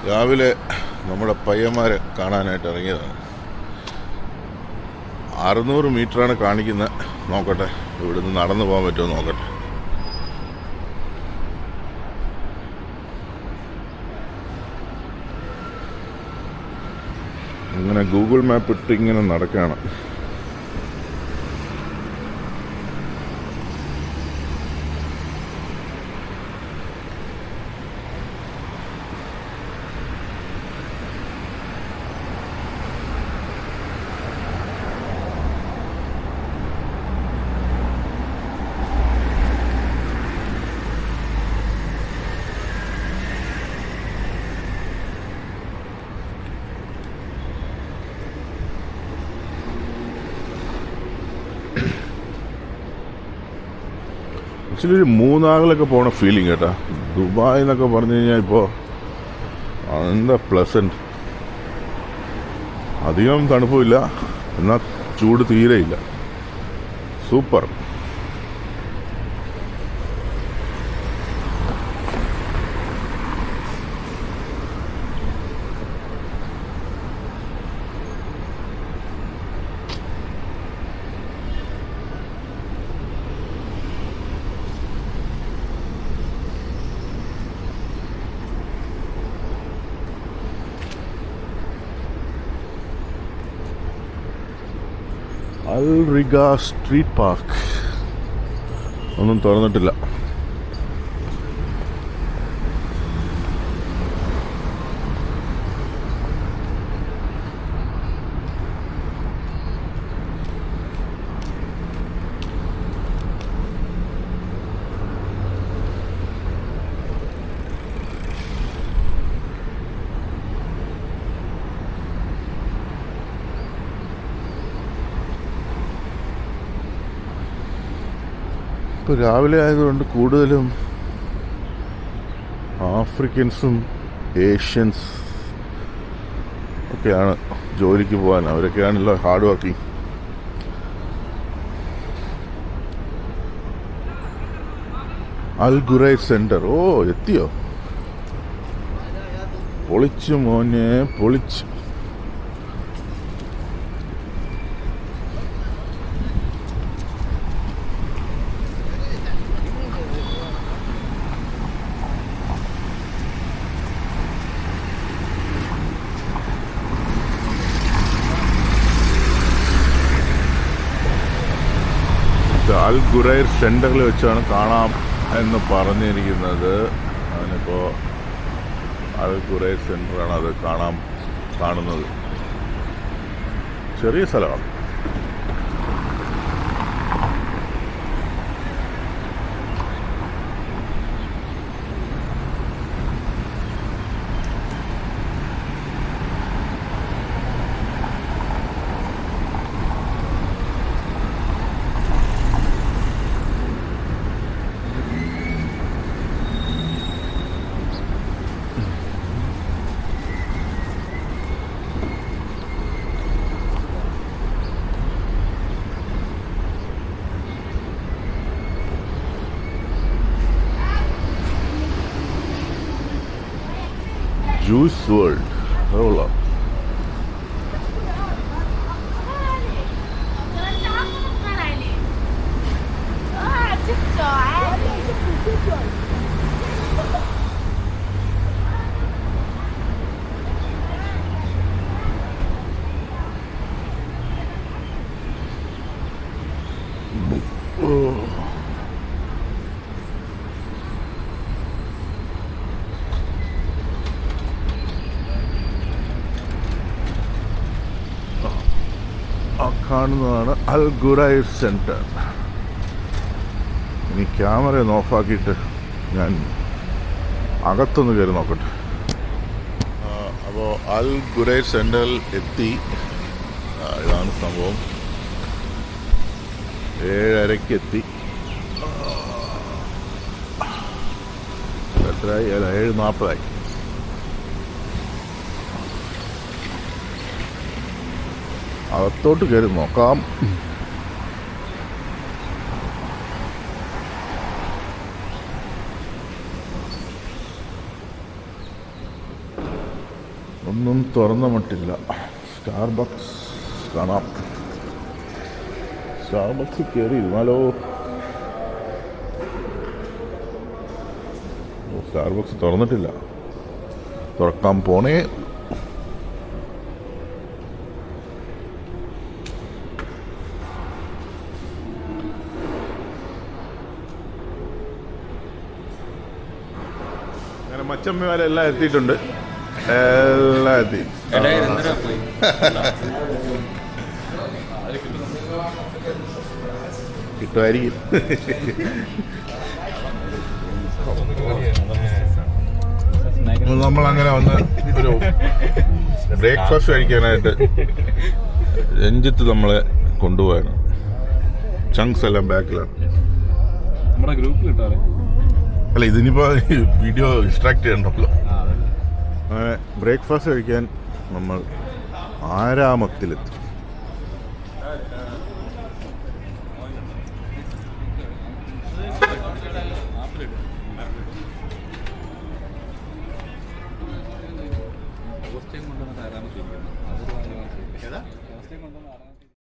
രാവിലെ നമ്മുടെ പയ്യന്മാരെ കാണാനായിട്ട് ഇറങ്ങിയതാണ്. 600 മീറ്ററാണ് കാണിക്കുന്നത്. നോക്കട്ടെ, ഇവിടുന്ന് നടന്നു പോകാൻ പറ്റുമോ നോക്കട്ടെ. ഇങ്ങനെ ഗൂഗിൾ മാപ്പ് ഇട്ട് ഇങ്ങനെ നടക്കുകയാണ്. ആക്ച്വലി ഒരു മൂന്നാറിലൊക്കെ പോണ ഫീലിംഗ് കേട്ടാ. ദുബായ് എന്നൊക്കെ പറഞ്ഞു കഴിഞ്ഞാൽ ഇപ്പോൾ എന്താ പ്ലസൻറ്റ്. അധികം തണുപ്പുമില്ല, എന്നാൽ ചൂട് തീരെയില്ല. സൂപ്പർ. അൽ റിഗ സ്ട്രീറ്റ് പാർക്ക് ഒന്നും തുറന്നിട്ടില്ല. ഇപ്പോൾ രാവിലെ ആയതുകൊണ്ട് കൂടുതലും ആഫ്രിക്കൻസും ഏഷ്യൻസ് ഒക്കെയാണ് ജോലിക്ക് പോകാൻ. അവരൊക്കെയാണല്ലോ ഹാർഡ് വർക്കിംഗ്. അൽ ഖുറൈർ സെന്റർ. ഓ, എത്തിയോ? പൊളിച്ചു മോനെ, പൊളിച്ചു. അൽ ഖുറൈർ സെന്ററിൽ വെച്ചാണ് കാണാം എന്ന് പറഞ്ഞിരിക്കുന്നത്. അതിനിപ്പോൾ അൽ ഖുറൈർ സെന്ററാണ് അത് കാണുന്നത്. ചെറിയ സ്ഥലമാണ്. Juice world. അതുകൊള്ളാം. കാണുന്നതാണ് അൽ ഖുറൈർ സെന്റർ. ഇനി ക്യാമറ ഒന്ന് ഓഫാക്കിയിട്ട് ഞാൻ അകത്തൊന്ന് കയറി നോക്കട്ടെ. അപ്പോൾ അൽ ഖുറൈർ സെന്ററിൽ എത്തി. ഇതാണ് സംഭവം. 7:30 എത്തി. എത്രയായി? 7:40. അകത്തോട്ട് കയറി നോക്കാം. ഒന്നും തുറന്ന മട്ടില്ല. സ്റ്റാർബക്സ് കാണാം. സ്റ്റാർബക്സ് കയറി ഇരുന്നാലോ? സ്റ്റാർബക്സ് തുറന്നിട്ടില്ല, തുറക്കാൻ പോണേ. അങ്ങനെ മച്ചമ്മമാരെല്ലാം എത്തിയിട്ടുണ്ട്. എല്ലാം എത്തി. കിട്ടുമായിരിക്കും. നമ്മളങ്ങനെ വന്ന് ഒരു ബ്രേക്ക്ഫാസ്റ്റ് കഴിക്കാനായിട്ട് രഞ്ജിത്ത് നമ്മളെ കൊണ്ടുപോയാണ്. ചങ്ക്സ് എല്ലാം ബാക്കിലാണ്. നമ്മുടെ ഗ്രൂപ്പിൽ ഇട്ടാറേ. അല്ല, ഇതിനിപ്പോ വീഡിയോ ഡിസ്ട്രാക്ട് ചെയ്യണ്ടല്ലോ. അങ്ങനെ ബ്രേക്ക്ഫാസ്റ്റ് കഴിക്കാൻ നമ്മൾ ആരാമത്തിലെത്തി. കൊണ്ടുവന്ന